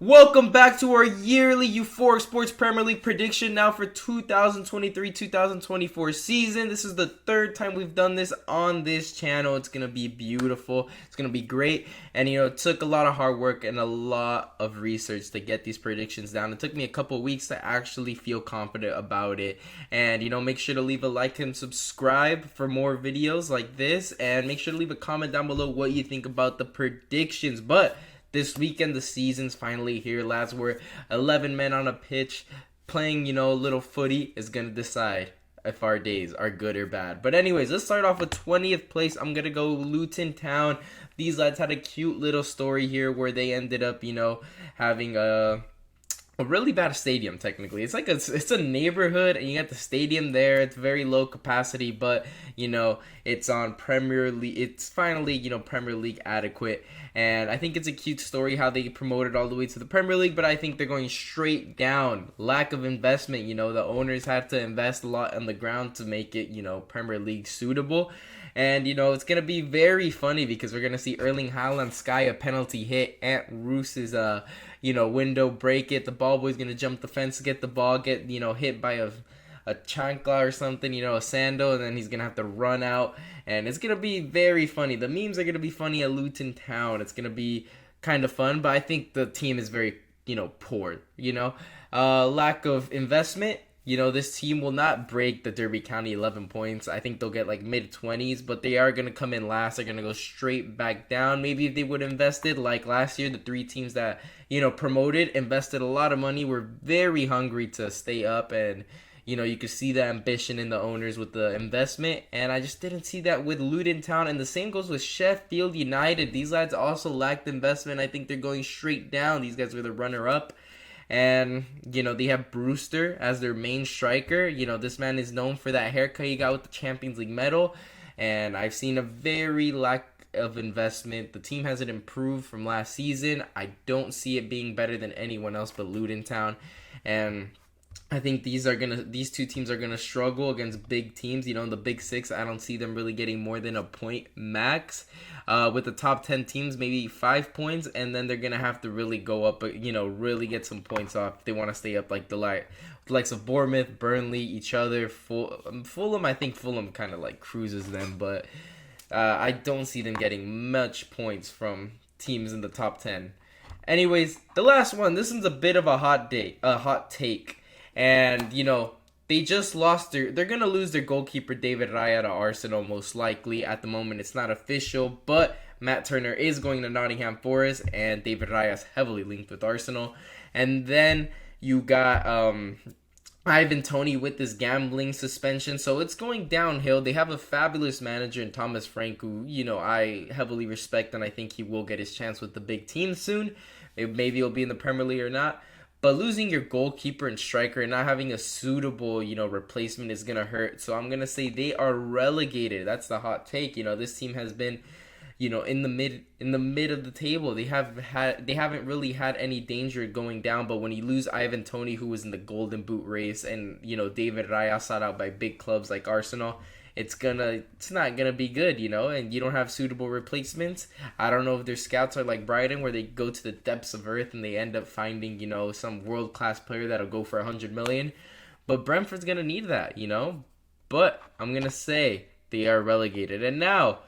Welcome back to our yearly Euphoric Sports Premier League prediction now for 2023-2024 season. This is the third time we've done this on this channel. It's going to be beautiful. It's going to be great. And, it took a lot of hard work and a lot of research to get these predictions down. It took me a couple weeks to actually feel confident about it. And, make sure to leave a like and subscribe for more videos like this. And make sure to leave a comment down below what you think about the predictions. But this weekend, the season's finally here, lads. We're 11 men on a pitch playing, a little footy is going to decide if our days are good or bad. But anyways, let's start off with 20th place. I'm going to go Luton Town. These lads had a cute little story here where they ended up, having a really bad stadium. Technically, it's like it's a neighborhood, and you got the stadium there. It's very low capacity, but it's on Premier League. It's finally Premier League adequate, and I think it's a cute story how they promoted all the way to the Premier League. But I think they're going straight down. Lack of investment. The owners had to invest a lot on the ground to make it Premier League suitable. And, it's going to be very funny because we're going to see Erling Haaland sky a penalty hit. Ant Roos's, window break it. The ball boy's going to jump the fence to get the ball, get, hit by a chancla or something, a sandal, and then he's going to have to run out. And it's going to be very funny. The memes are going to be funny at Luton Town. It's going to be kind of fun, but I think the team is very, poor, lack of investment. This team will not break the Derby County 11 points. I think they'll get like mid-20s, but they are going to come in last. They're going to go straight back down. Maybe if they would have invested like last year, the three teams that, promoted, invested a lot of money, were very hungry to stay up. And, you could see the ambition in the owners with the investment. And I just didn't see that with Luton Town. And the same goes with Sheffield United. These lads also lacked investment. I think they're going straight down. These guys were the runner-up. And, they have Brewster as their main striker. This man is known for that haircut he got with the Champions League medal. And I've seen a very lack of investment. The team hasn't improved from last season. I don't see it being better than anyone else but Luton Town. And I think these two teams are gonna struggle against big teams. The Big Six, I don't see them really getting more than a point max. With the top 10 teams, maybe 5 points, and then they're gonna have to really go up, really get some points off if they want to stay up, like the likes of Bournemouth, Burnley, each other. Fulham, I think Fulham kind of like cruises them, but I don't see them getting much points from teams in the top 10. Anyways, the last one. This one's a bit of a hot take. And, they just lost they're going to lose their goalkeeper, David Raya, to Arsenal, most likely. At the moment, it's not official, but Matt Turner is going to Nottingham Forest, and David Raya is heavily linked with Arsenal. And then you got Ivan Toney with this gambling suspension, so it's going downhill. They have a fabulous manager in Thomas Frank, who, I heavily respect, and I think he will get his chance with the big team soon. Maybe he'll be in the Premier League or not. But losing your goalkeeper and striker and not having a suitable, replacement is going to hurt. So I'm going to say they are relegated. That's the hot take. This team has been, in the mid of the table. They haven't really had any danger going down. But when you lose Ivan Toney, who was in the Golden Boot race, and, David Raya sought out by big clubs like Arsenal, it's not gonna be good, and you don't have suitable replacements. I don't know if their scouts are like Brighton, where they go to the depths of earth and they end up finding, some world-class player that'll go for 100 million. But Brentford's gonna need that, But I'm gonna say they are relegated. And now,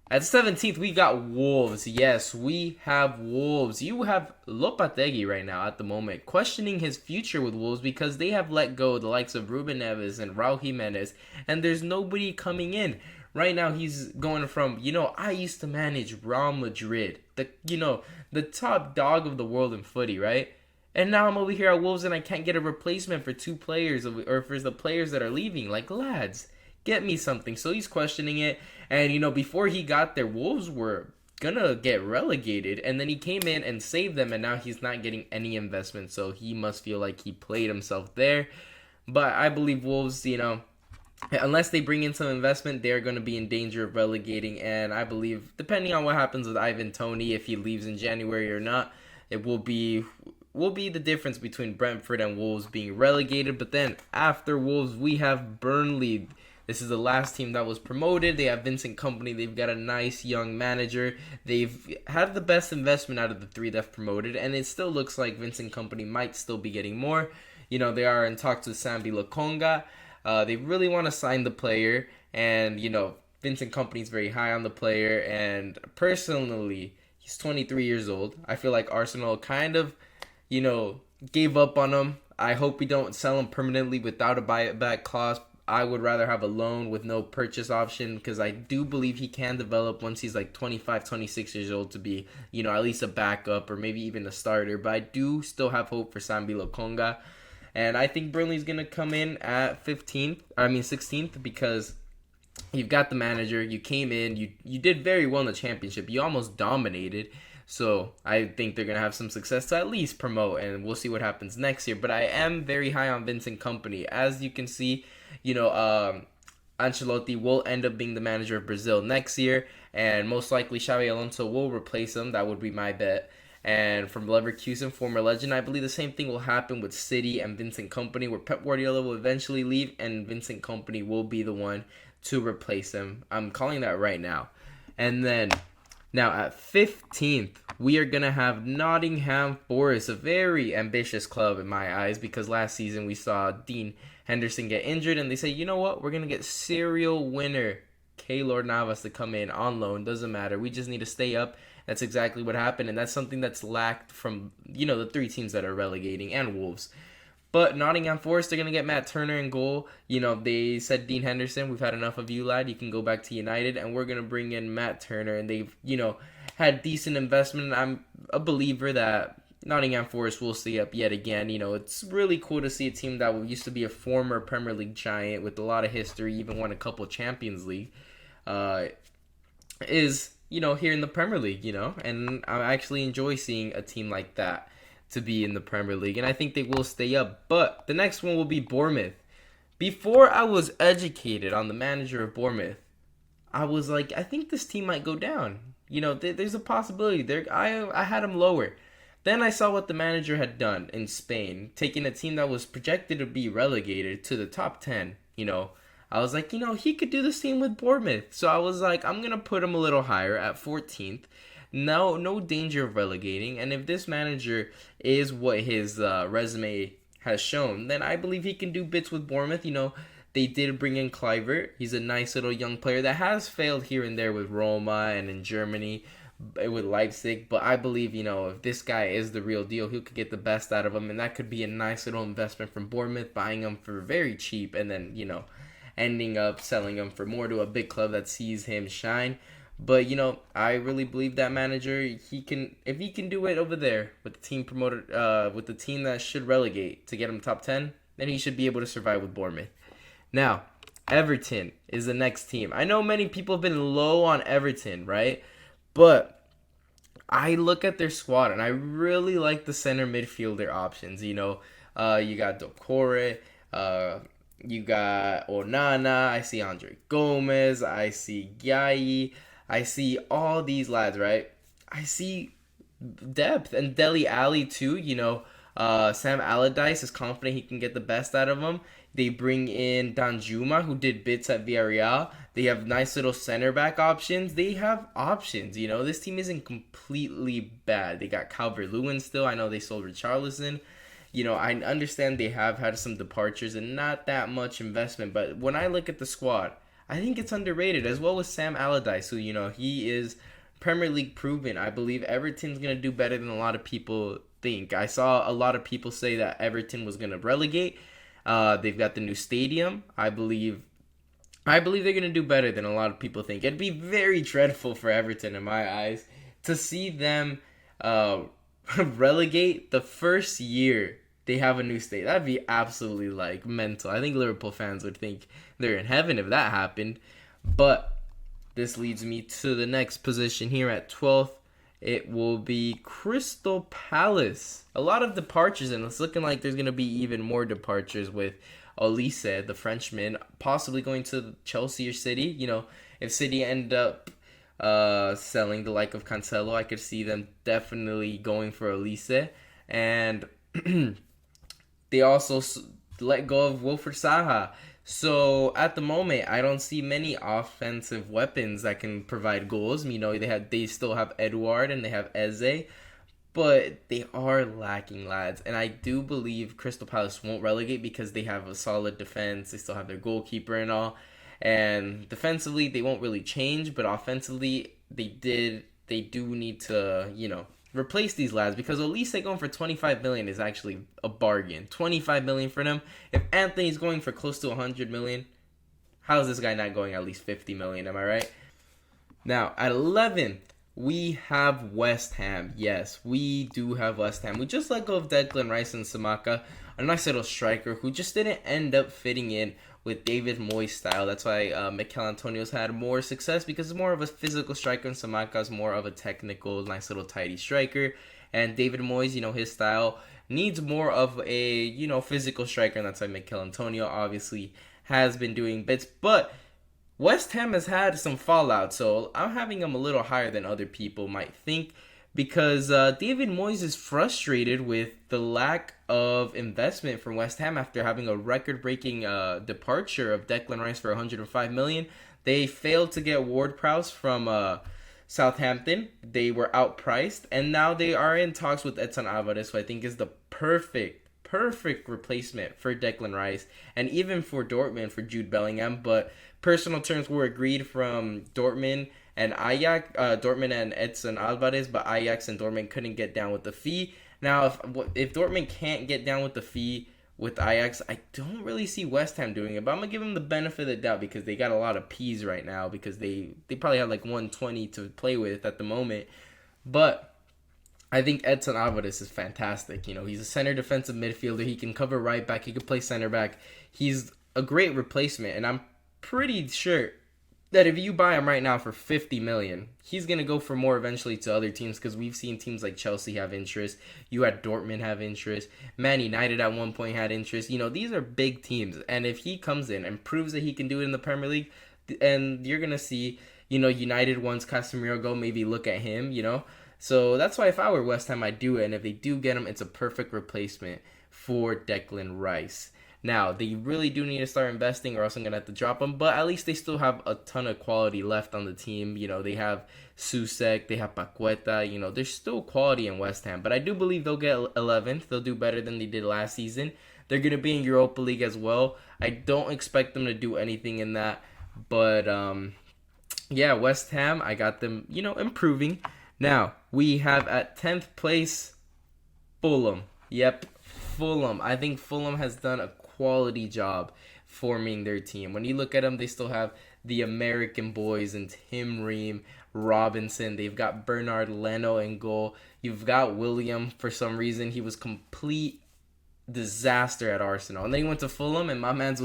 at 17th, we got Wolves. Yes, we have Wolves. You have Lopetegui right now at the moment questioning his future with Wolves because they have let go the likes of Ruben Neves and Raul Jimenez, and there's nobody coming in. Right now, he's going from, I used to manage Real Madrid, the top dog of the world in footy, right? And now I'm over here at Wolves and I can't get a replacement for two players or for the players that are leaving. Like, lads, get me something. So he's questioning it. And, before he got there, Wolves were going to get relegated. And then he came in and saved them. And now he's not getting any investment. So he must feel like he played himself there. But I believe Wolves, unless they bring in some investment, they're going to be in danger of relegating. And I believe, depending on what happens with Ivan Toney, if he leaves in January or not, it will be the difference between Brentford and Wolves being relegated. But then after Wolves, we have Burnley. This is the last team that was promoted. They have Vincent Company. They've got a nice young manager. They've had the best investment out of the three that promoted, and it still looks like Vincent Company might still be getting more. You know, they are in talks with Sambi Lokonga. They really want to sign the player, and, you know, Vincent Company's very high on the player, and personally, he's 23 years old. I feel like Arsenal kind of, you know, gave up on him. I hope we don't sell him permanently without a buyback clause. I would rather have a loan with no purchase option, because I do believe he can develop once he's like 25, 26 years old to be, you know, at least a backup or maybe even a starter. But I do still have hope for Sambi Lokonga. And I think Burnley's going to come in at 16th, because you've got the manager. You came in. You did very well in the championship. You almost dominated. So I think they're going to have some success to at least promote, and we'll see what happens next year. But I am very high on Vincent Company. As you can see, you know, Ancelotti will end up being the manager of Brazil next year, and most likely Xabi Alonso will replace him. That would be my bet. And from Leverkusen, former legend, I believe the same thing will happen with City and Vincent Company, where Pep Guardiola will eventually leave, and Vincent Company will be the one to replace him. I'm calling that right now. And then, now at 15th, we are going to have Nottingham Forest, a very ambitious club in my eyes, because last season we saw Dean Henderson get injured, and they say, you know what, we're going to get serial winner Keylor Navas to come in on loan. Doesn't matter. We just need to stay up. That's exactly what happened, and that's something that's lacked from, you know, the three teams that are relegating and Wolves. But Nottingham Forest, they're going to get Matt Turner in goal. You know, they said, Dean Henderson, we've had enough of you, lad. You can go back to United, and we're going to bring in Matt Turner. And they've, you know, had decent investment. I'm a believer that Nottingham Forest will stay up yet again. You know, it's really cool to see a team that used to be a former Premier League giant with a lot of history, even won a couple Champions League, is, you know, here in the Premier League, you know. And I actually enjoy seeing a team like that to be in the Premier League, and I think they will stay up. But the next one will be Bournemouth. Before I was educated on the manager of Bournemouth, I was like, I think this team might go down. You know, there's a possibility. I had them lower. Then I saw what the manager had done in Spain, taking a team that was projected to be relegated to the top 10. You know, I was like, you know, he could do the same with Bournemouth. So I was like, I'm going to put him a little higher at 14th. No danger of relegating, and if this manager is what his resume has shown, then I believe he can do bits with Bournemouth. You know, they did bring in Kluivert. He's a nice little young player that has failed here and there with Roma and in Germany with Leipzig, but I believe, you know, if this guy is the real deal, he could get the best out of him, and that could be a nice little investment from Bournemouth, buying him for very cheap, and then, you know, ending up selling him for more to a big club that sees him shine. But, you know, I really believe that manager, if he can do it over there with the team promoted, with the team that should relegate to get him top 10, then he should be able to survive with Bournemouth. Now, Everton is the next team. I know many people have been low on Everton, right? But I look at their squad, and I really like the center midfielder options. You know, you got Doucouré, you got Onana, I see Andre Gomez, I see Gueye, I see all these lads, right? I see depth, and Dele Alli too. You know, Sam Allardyce is confident he can get the best out of him. They bring in Danjuma, who did bits at Villarreal. They have nice little center back options. They have options. You know, this team isn't completely bad. They got Calvert-Lewin still. I know they sold Richarlison. You know, I understand they have had some departures and not that much investment. But when I look at the squad, I think it's underrated, as well as Sam Allardyce, who, you know, he is Premier League proven. I believe Everton's going to do better than a lot of people think. I saw a lot of people say that Everton was going to relegate. They've got the new stadium. I believe they're going to do better than a lot of people think. It'd be very dreadful for Everton in my eyes to see them relegate the first year they have a new state. That'd be absolutely like mental. I think Liverpool fans would think they're in heaven if that happened. But this leads me to the next position here at 12th. It will be Crystal Palace. A lot of departures, and it's looking like there's going to be even more departures with Olise, the Frenchman, possibly going to Chelsea or City. You know, if City end up selling the like of Cancelo, I could see them definitely going for Olise. And they also let go of Wilfried Zaha. So at the moment, I don't see many offensive weapons that can provide goals. They still have Eduard and they have Eze, but they are lacking, lads. And I do believe Crystal Palace won't relegate because they have a solid defense. They still have their goalkeeper and all. And defensively, they won't really change, but offensively, they do need to, replace these lads, because at least they going for 25 million is actually a bargain. 25 million for them. If Anthony's going for close to 100 million, how is this guy not going at least 50 million? Am I right? Now, at 11th, we have West Ham. Yes, we do have West Ham. We just let go of Declan Rice and Samaka, a nice little striker who just didn't end up fitting in with David Moyes' style. That's why Mikel Antonio's had more success, because he's more of a physical striker and Samaka's more of a technical, nice little tidy striker. And David Moyes, his style needs more of a, physical striker, and that's why Mikel Antonio obviously has been doing bits. But West Ham has had some fallout, so I'm having them a little higher than other people might think, because David Moyes is frustrated with the lack of investment from West Ham after having a record-breaking departure of Declan Rice for 105 million. They failed to get Ward-Prowse from Southampton. They were outpriced, and now they are in talks with Edson Alvarez, who I think is the perfect replacement for Declan Rice, and even for Dortmund for Jude Bellingham. But personal terms were agreed from Dortmund and Ajax, Dortmund and Edson Alvarez, but Ajax and Dortmund couldn't get down with the fee. Now, if Dortmund can't get down with the fee with Ajax, I don't really see West Ham doing it, but I'm gonna give them the benefit of the doubt, because they got a lot of P's right now, because they probably have like 120 to play with at the moment. But I think Edson Alvarez is fantastic. He's a center defensive midfielder. He can cover right back. He can play center back. He's a great replacement, and I'm pretty sure that if you buy him right now for 50 million, he's going to go for more eventually to other teams, because we've seen teams like Chelsea have interest. You had Dortmund have interest. Man United at one point had interest. These are big teams, and if he comes in and proves that he can do it in the Premier League, and you're going to see, United once Casemiro go, maybe look at him, So that's why if I were West Ham, I'd do it, and if they do get him, it's a perfect replacement for Declan Rice. Now, they really do need to start investing, or else I'm going to have to drop them. But at least they still have a ton of quality left on the team. They have Susek, they have Paqueta. There's still quality in West Ham. But I do believe they'll get 11th. They'll do better than they did last season. They're going to be in Europa League as well. I don't expect them to do anything in that. But, yeah, West Ham, I got them, improving. Now, we have at 10th place, Fulham. Yep, Fulham. I think Fulham has done a quality job forming their team. When you look at them, they still have the American boys and Tim Ream, Robinson. They've got Bernard Leno in goal. You've got William. For some reason, he was complete disaster at Arsenal, and then he went to Fulham, and my man's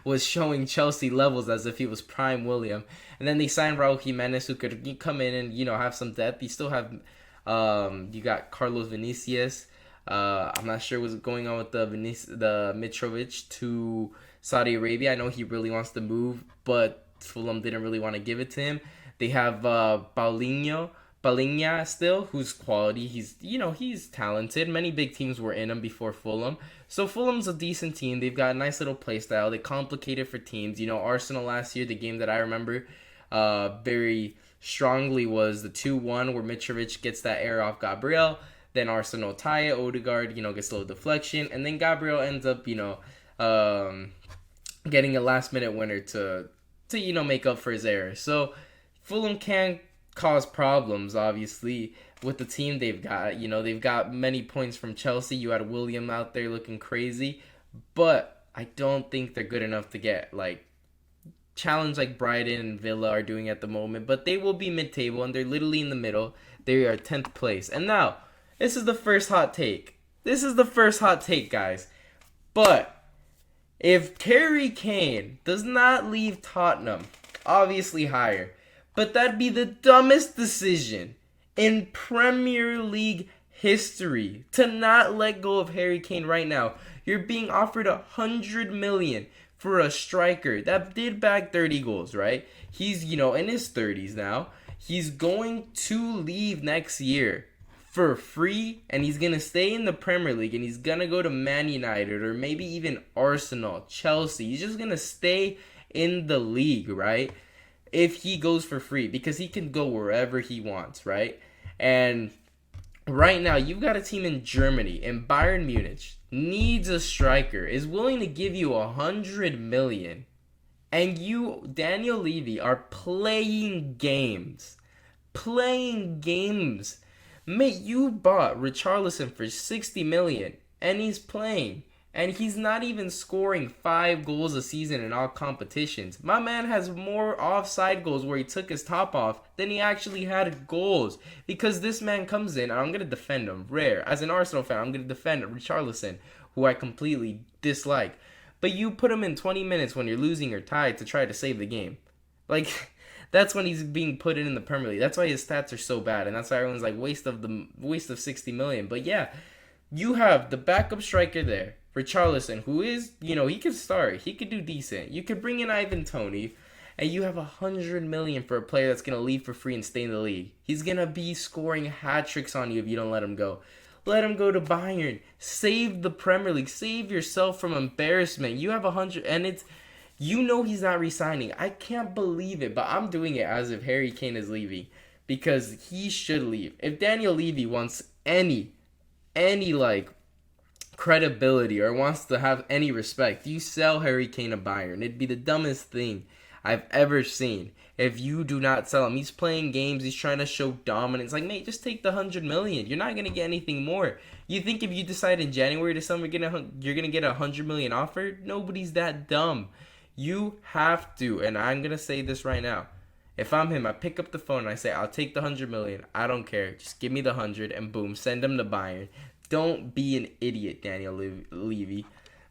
was showing Chelsea levels as if he was prime William. And then they signed Raul Jimenez, who could come in and have some depth. You still have you got Carlos Vinicius. I'm not sure what's going on with the Mitrovic to Saudi Arabia. I know he really wants to move, but Fulham didn't really want to give it to him. They have Palinha still, who's quality. He's talented. Many big teams were in him before Fulham. So Fulham's a decent team. They've got a nice little play style. They complicate it for teams. Arsenal last year, the game that I remember very strongly was the 2-1 where Mitrovic gets that error off Gabriel. Then Arsenal tie it. Odegaard, gets a little deflection. And then Gabriel ends up, getting a last-minute winner to make up for his error. So Fulham can cause problems, obviously, with the team they've got. They've got many points from Chelsea. You had William out there looking crazy. But I don't think they're good enough to get, challenge like Brighton and Villa are doing at the moment. But they will be mid-table, and they're literally in the middle. They are 10th place. And now, this is the first hot take. Guys. But if Harry Kane does not leave Tottenham, obviously higher, but that'd be the dumbest decision in Premier League history to not let go of Harry Kane right now. You're being offered 100 million for a striker that did bag 30 goals, right? He's, in his 30s now. He's going to leave next year. for free, and he's going to stay in the Premier League, and he's going to go to Man United or maybe even Arsenal, Chelsea. He's just going to stay in the league, right? If he goes for free, because he can go wherever he wants, right? And right now, you've got a team in Germany, and Bayern Munich needs a striker, is willing to give you 100 million, and you, Daniel Levy, are playing games. Mate, you bought Richarlison for 60 million, and he's playing. And he's not even scoring 5 goals a season in all competitions. My man has more offside goals where he took his top off than he actually had goals. Because this man comes in, and I'm going to defend him. Rare. As an Arsenal fan, I'm going to defend Richarlison, who I completely dislike. But you put him in 20 minutes when you're losing or tied to try to save the game. Like, that's when he's being put in the Premier League. That's why his stats are so bad. And that's why everyone's like, waste of 60 million. But yeah, you have the backup striker there, Richarlison, who is, he could start. He could do decent. You could bring in Ivan Toney, and you have 100 million for a player that's going to leave for free and stay in the league. He's going to be scoring hat tricks on you if you don't let him go. Let him go to Bayern. Save the Premier League. Save yourself from embarrassment. You have 100, and it's, he's not resigning. I can't believe it, but I'm doing it as if Harry Kane is leaving, because he should leave. If Daniel Levy wants any credibility or wants to have any respect, you sell Harry Kane to Bayern. It'd be the dumbest thing I've ever seen if you do not sell him. He's playing games. He's trying to show dominance. Like, mate, just take the 100 million. You're not going to get anything more. You think if you decide in January to sell him, you're going to get 100 million offer? Nobody's that dumb. You have to, and I'm going to say this right now. If I'm him, I pick up the phone and I say, I'll take the 100 million. I don't care. Just give me the 100 and boom, send him to Bayern. Don't be an idiot, Daniel Levy.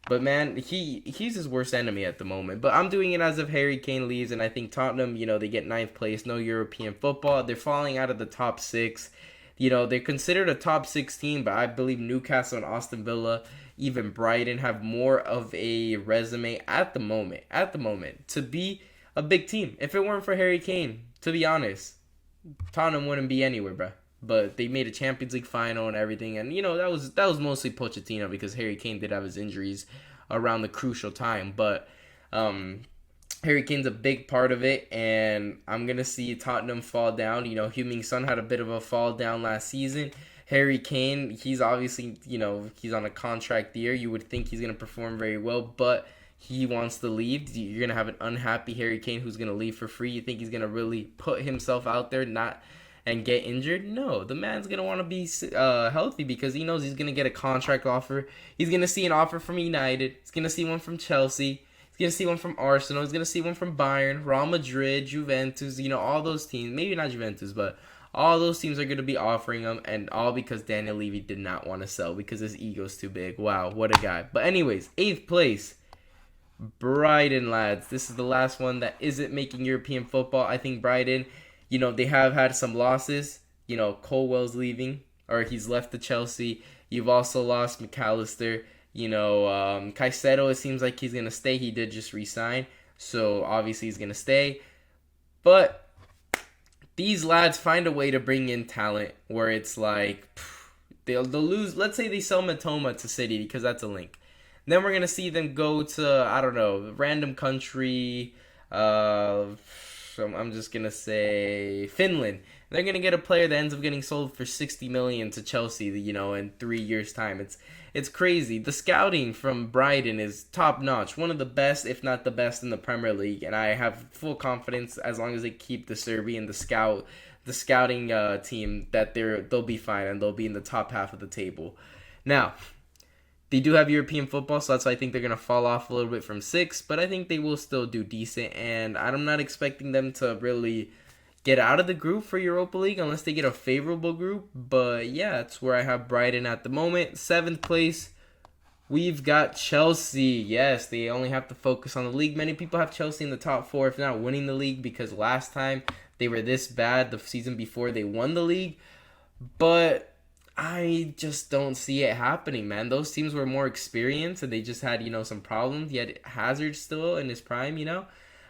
But man, he's his worst enemy at the moment. But I'm doing it as if Harry Kane leaves, and I think Tottenham, they get 9th place, no European football. They're falling out of the top 6. They're considered a top 6 team, but I believe Newcastle and Aston Villa, even Brighton, have more of a resume at the moment to be a big team. If it weren't for Harry Kane, to be honest, Tottenham wouldn't be anywhere, bro. But they made a Champions League final and everything, and that was mostly Pochettino, because Harry Kane did have his injuries around the crucial time. But Harry Kane's a big part of it, and I'm gonna see Tottenham fall down. Heung-min Son had a bit of a fall down last season. Harry Kane, he's obviously he's on a contract year. You would think he's gonna perform very well, but he wants to leave. You're gonna have an unhappy Harry Kane who's gonna leave for free. You think he's gonna really put himself out there, and get injured? No, the man's going to want to be healthy, because he knows he's going to get a contract offer. He's going to see an offer from United. He's going to see one from Chelsea. He's going to see one from Arsenal. He's going to see one from Bayern, Real Madrid, Juventus, all those teams. Maybe not Juventus, but all those teams are going to be offering him, and all because Daniel Levy did not want to sell because his ego's too big. Wow, what a guy. But anyways, 8th place, Brighton, lads. This is the last one that isn't making European football. I think Brighton, they have had some losses. Colwell's leaving, or he's left to Chelsea. You've also lost McAllister. Caicedo, it seems like he's going to stay. He did just resign, so obviously he's going to stay. But these lads find a way to bring in talent where it's like, they'll lose. Let's say they sell Matoma to City, because that's a link. Then we're going to see them go to, I don't know, random country, I'm just going to say Finland. They're going to get a player that ends up getting sold for 60 million to Chelsea, in 3 years' time. It's crazy. The scouting from Brighton is top-notch. One of the best, if not the best, in the Premier League. And I have full confidence, as long as they keep the Serbian, the scouting team, that they'll be fine, and they'll be in the top half of the table. Now, they do have European football, so that's why I think they're going to fall off a little bit from 6, but I think they will still do decent, and I'm not expecting them to really get out of the group for Europa League unless they get a favorable group. But yeah, that's where I have Brighton at the moment. 7th place, we've got Chelsea. Yes, they only have to focus on the league. Many people have Chelsea in the top 4, if not winning the league, because last time they were this bad, the season before they won the league. But I just don't see it happening, man. Those teams were more experienced, and they just had, some problems. You had Hazard still in his prime,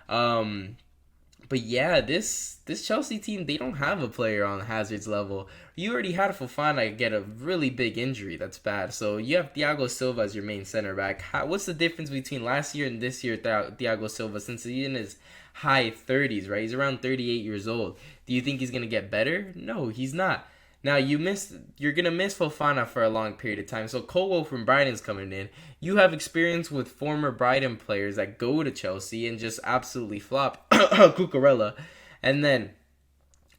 But But yeah, this Chelsea team, they don't have a player on Hazard's level. You already had Fofana get a really big injury. That's bad. So you have Thiago Silva as your main center back. What's the difference between last year and this year, Thiago Silva, since he's in his high 30s, right? He's around 38 years old. Do you think he's going to get better? No, he's not. Now you're gonna miss Fofana for a long period of time. So Colwell from Brighton's coming in. You have experience with former Brighton players that go to Chelsea and just absolutely flop. Cucurella, and then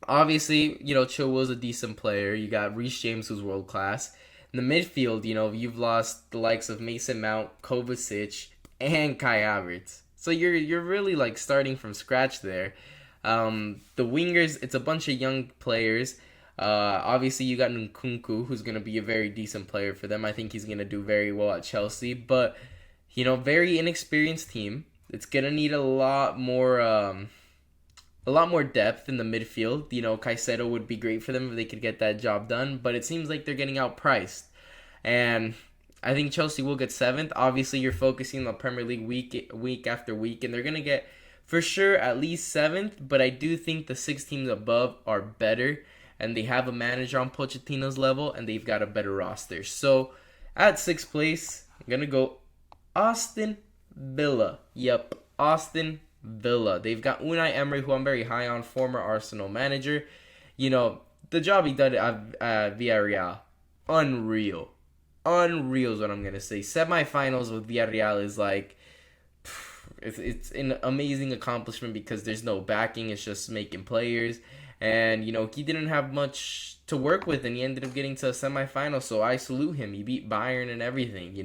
obviously Chilwell's a decent player. You got Reece James who's world class. In the midfield, you've lost the likes of Mason Mount, Kovacic, and Kai Havertz. So you're really like starting from scratch there. The wingers, it's a bunch of young players. Obviously, you got Nkunku, who's going to be a very decent player for them. I think he's going to do very well at Chelsea. But, very inexperienced team. It's going to need a lot more depth in the midfield. Caicedo would be great for them if they could get that job done. But it seems like they're getting outpriced. And I think Chelsea will get 7th. Obviously, you're focusing on the Premier League week after week. And they're going to get, for sure, at least 7th. But I do think the 6 teams above are better. And they have a manager on Pochettino's level, and they've got a better roster. So, at 6th place, I'm going to go Aston Villa. Yep, Aston Villa. They've got Unai Emery, who I'm very high on, former Arsenal manager. The job he did at Villarreal, unreal. Unreal is what I'm going to say. Semifinals with Villarreal is like, it's an amazing accomplishment because there's no backing. It's just making players. And, he didn't have much to work with, and he ended up getting to a semifinal, so I salute him. He beat Bayern and everything,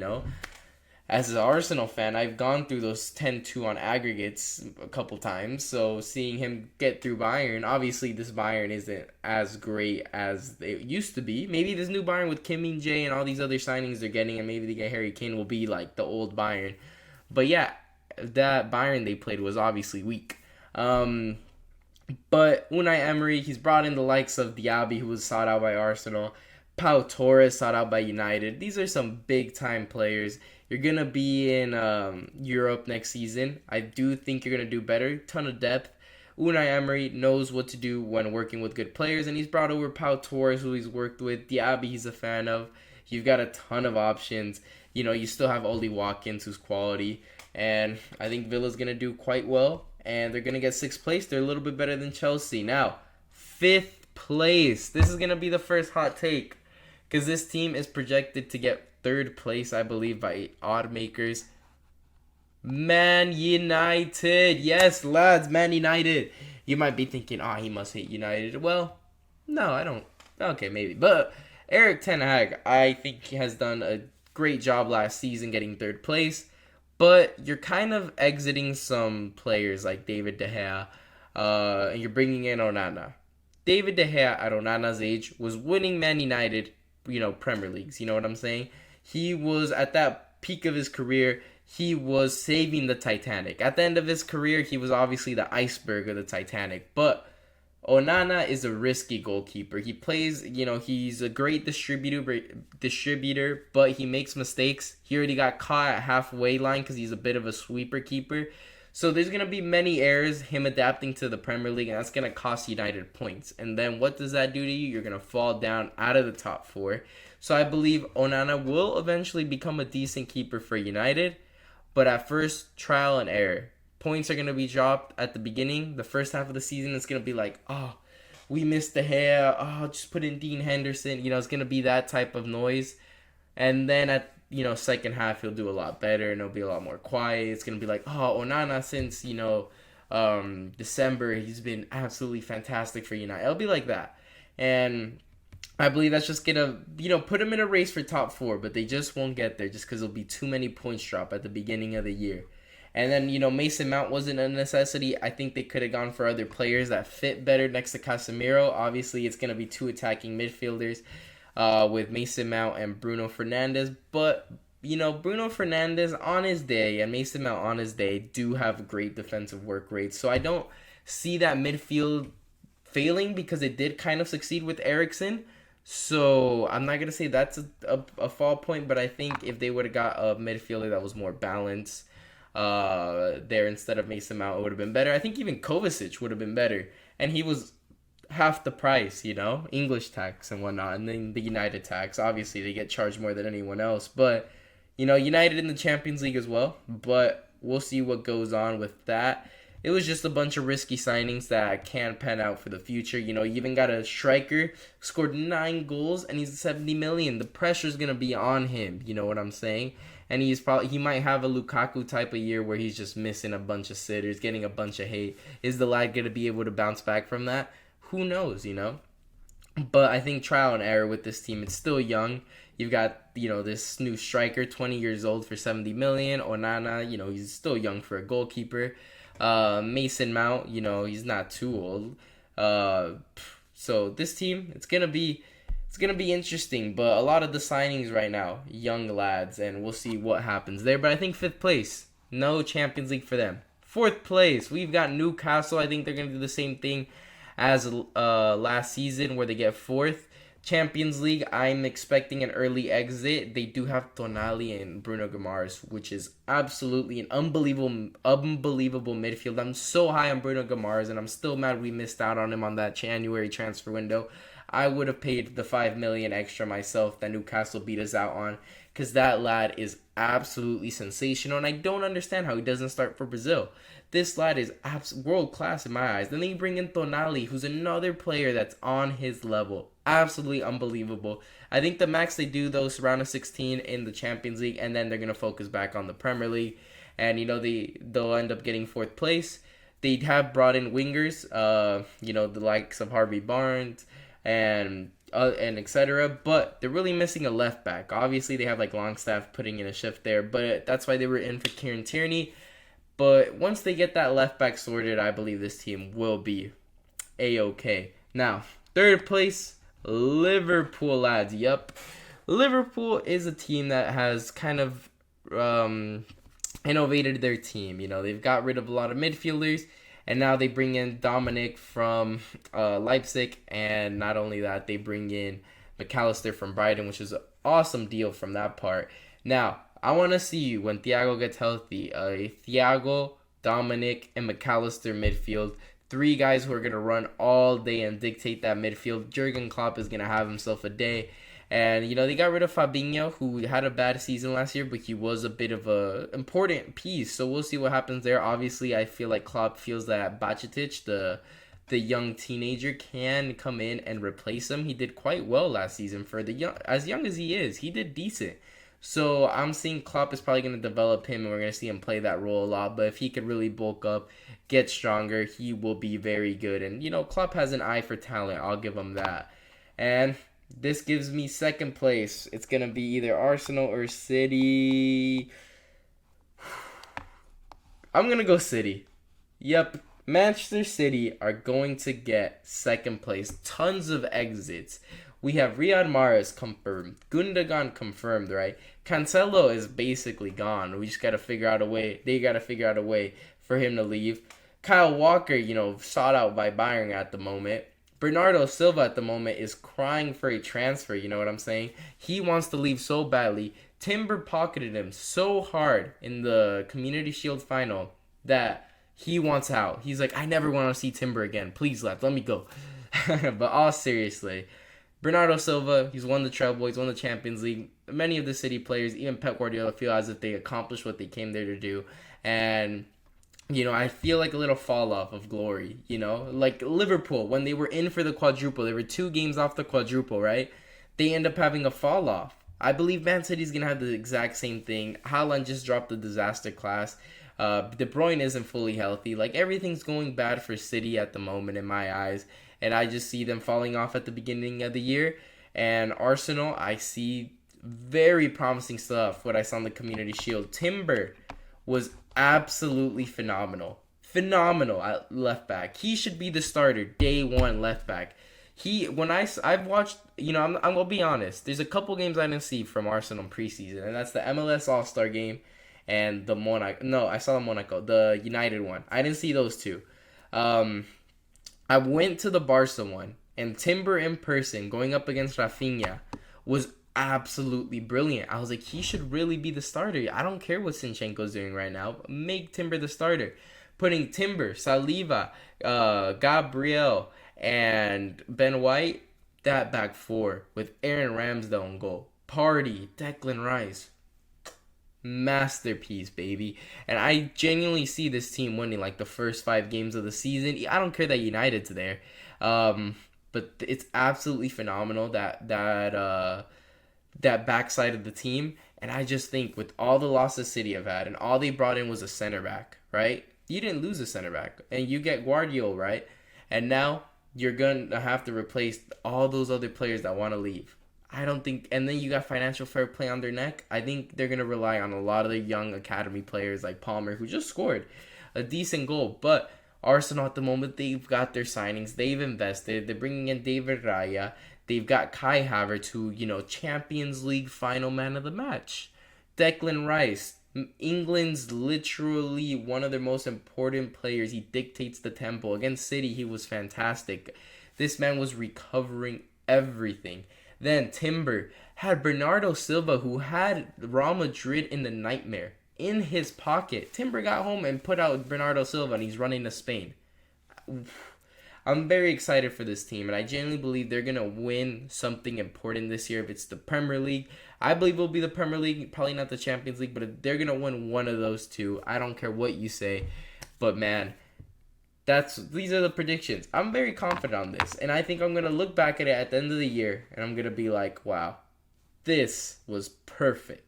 As an Arsenal fan, I've gone through those 10-2 on aggregates a couple times, so seeing him get through Bayern, obviously this Bayern isn't as great as it used to be. Maybe this new Bayern with Kim Min-jae and all these other signings they're getting, and maybe they get Harry Kane, will be like the old Bayern. But yeah, that Bayern they played was obviously weak. But Unai Emery, he's brought in the likes of Diaby, who was sought out by Arsenal, Pau Torres, sought out by United. These are some big-time players. You're going to be in Europe next season. I do think you're going to do better. Ton of depth. Unai Emery knows what to do when working with good players, and he's brought over Pau Torres, who he's worked with. Diaby, he's a fan of. You've got a ton of options. You still have Ollie Watkins, who's quality. And I think Villa's going to do quite well. And they're going to get 6th place. They're a little bit better than Chelsea. Now, 5th place. This is going to be the first hot take. Because this team is projected to get 3rd place, I believe, by odd makers. Man United. Yes, lads, Man United. You might be thinking, he must hate United. Well, no, I don't. Okay, maybe. But Erik ten Hag, I think he has done a great job last season getting 3rd place. But you're kind of exiting some players like David De Gea, and you're bringing in Onana. David De Gea at Onana's age was winning Man United, Premier Leagues. You know what I'm saying? He was at that peak of his career. He was saving the Titanic. At the end of his career, he was obviously the iceberg of the Titanic. But Onana is a risky goalkeeper. He plays, he's a great distributor, but he makes mistakes. He already got caught at halfway line because he's a bit of a sweeper keeper. So there's going to be many errors, him adapting to the Premier League, and that's going to cost United points. And then what does that do to you? You're going to fall down out of the top 4. So I believe Onana will eventually become a decent keeper for United, but at first, trial and error. Points are going to be dropped at the beginning. The first half of the season, it's going to be like, we missed the hair. Just put in Dean Henderson. It's going to be that type of noise. And then at, second half, he'll do a lot better and it'll be a lot more quiet. It's going to be like, Onana since, December, he's been absolutely fantastic for United. It'll be like that. And I believe that's just going to, put him in a race for top 4, but they just won't get there just because there'll be too many points drop at the beginning of the year. And then, Mason Mount wasn't a necessity. I think they could have gone for other players that fit better next to Casemiro. Obviously, it's going to be 2 attacking midfielders with Mason Mount and Bruno Fernandes. But, Bruno Fernandes on his day and Mason Mount on his day do have great defensive work rates. So I don't see that midfield failing because it did kind of succeed with Eriksen. So I'm not going to say that's a fall point, but I think if they would have got a midfielder that was more balanced, there instead of Mason Mount, it would have been better. I think even Kovacic would have been better. And he was half the price, English tax and whatnot. And then the United tax. Obviously, they get charged more than anyone else. But, United in the Champions League as well. But we'll see what goes on with that. It was just a bunch of risky signings that can't pan out for the future. You even got a striker, scored 9 goals, and he's 70 million. The pressure's going to be on him, you know what I'm saying? And he might have a Lukaku type of year where he's just missing a bunch of sitters, getting a bunch of hate. Is the lad going to be able to bounce back from that? Who knows, But I think trial and error with this team. It's still young. You've got, this new striker, 20 years old for 70 million. Onana, he's still young for a goalkeeper. Mason Mount, he's not too old. So this team, it's gonna be interesting. But a lot of the signings right now, young lads, and we'll see what happens there. But I think 5th place, no Champions League for them. 4th place, we've got Newcastle. I think they're gonna do the same thing as last season, where they get 4th. Champions League, I'm expecting an early exit. They do have Tonali and Bruno Guimaraes, which is absolutely an unbelievable midfield. I'm so high on Bruno Guimaraes, and I'm still mad we missed out on him on that January transfer window. I would have paid the 5 million extra myself that Newcastle beat us out on, because that lad is absolutely sensational, and I don't understand how he doesn't start for Brazil. This lad is world class in my eyes. Then they bring in Tonali, who's another player that's on his level. Absolutely unbelievable. I think the max they do, though, is round of 16 in the Champions League, and then they're going to focus back on the Premier League. And, they'll end up getting 4th place. They have brought in wingers, the likes of Harvey Barnes and etc. But they're really missing a left back. Obviously, they have Longstaff putting in a shift there, but that's why they were in for Kieran Tierney. But once they get that left back sorted, I believe this team will be A-okay. Now, 3rd place, Liverpool, lads. Yep. Liverpool is a team that has kind of innovated their team. They've got rid of a lot of midfielders, and now they bring in Dominic from Leipzig, and not only that, they bring in McAllister from Brighton, which is an awesome deal from that part. Now, I want to see when Thiago gets healthy, Thiago, Dominic, and McAllister midfield. 3 guys who are going to run all day and dictate that midfield. Jurgen Klopp is going to have himself a day. And, they got rid of Fabinho, who had a bad season last year, but he was a bit of a important piece. So we'll see what happens there. Obviously, I feel like Klopp feels that Bajcetic, the young teenager, can come in and replace him. He did quite well last season for as young as he is. He did decent. So I'm seeing Klopp is probably going to develop him, and we're going to see him play that role a lot. But if he could really bulk up, get stronger, he will be very good. And, Klopp has an eye for talent. I'll give him that. And this gives me 2nd place. It's going to be either Arsenal or City. I'm going to go City. Yep. Manchester City are going to get 2nd place. Tons of exits. We have Riyad Mahrez confirmed. Gundogan confirmed, right? Cancelo is basically gone. We just got to figure out a way. They got to figure out a way for him to leave. Kyle Walker, sought out by Bayern at the moment. Bernardo Silva at the moment is crying for a transfer, you know what I'm saying? He wants to leave so badly. Timber pocketed him so hard in the Community Shield final that he wants out. He's like, I never want to see Timber again. Please let me go. But all seriously, Bernardo Silva, he's won the treble, he's won the Champions League. Many of the City players, even Pep Guardiola, feel as if they accomplished what they came there to do. And, I feel like a little fall off of glory, Like Liverpool, when they were in for the quadruple, they were 2 games off the quadruple, right? They end up having a fall off. I believe Man City's going to have the exact same thing. Haaland just dropped the disaster class. De Bruyne isn't fully healthy. Like, everything's going bad for City at the moment in my eyes. And I just see them falling off at the beginning of the year. And Arsenal, I see very promising stuff, what I saw in the Community Shield. Timber was absolutely phenomenal. Phenomenal at left back. He should be the starter, day one left back. I've watched, I'm gonna be honest. There's a couple games I didn't see from Arsenal preseason, and that's the MLS All-Star game and the Monaco. No, I saw the Monaco, the United one. I didn't see those two. I went to the Barca one, and Timber in person going up against Rafinha was absolutely brilliant. I was like, he should really be the starter. I don't care what Sinchenko's doing right now. Make Timber the starter. Putting Timber, Saliva, Gabriel, and Ben White, that back four with Aaron Ramsdale in goal. Party, Declan Rice. Masterpiece, baby. And I genuinely see this team winning like the first 5 games of the season. I don't care that United's there. But it's absolutely phenomenal that backside of the team. And I just think with all the losses City have had and all they brought in was a center back, right? You didn't lose a center back. And you get Guardiola, right? And now you're going to have to replace all those other players that want to leave. I don't think, and then you got financial fair play on their neck. I think they're going to rely on a lot of the young academy players like Palmer, who just scored a decent goal. But Arsenal at the moment, they've got their signings. They've invested. They're bringing in David Raya. They've got Kai Havertz, who, Champions League final man of the match. Declan Rice, England's literally one of their most important players. He dictates the tempo. Against City, he was fantastic. This man was recovering everything. Then Timber had Bernardo Silva, who had Real Madrid in the nightmare in his pocket. Timber got home and put out Bernardo Silva, and he's running to Spain. I'm very excited for this team, and I genuinely believe they're going to win something important this year. If it's the Premier League, I believe it'll be the Premier League, probably not the Champions League, but if they're going to win one of those two. I don't care what you say, but man, these are the predictions. I'm very confident on this, and I think I'm going to look back at it at the end of the year, and I'm going to be like, wow, this was perfect.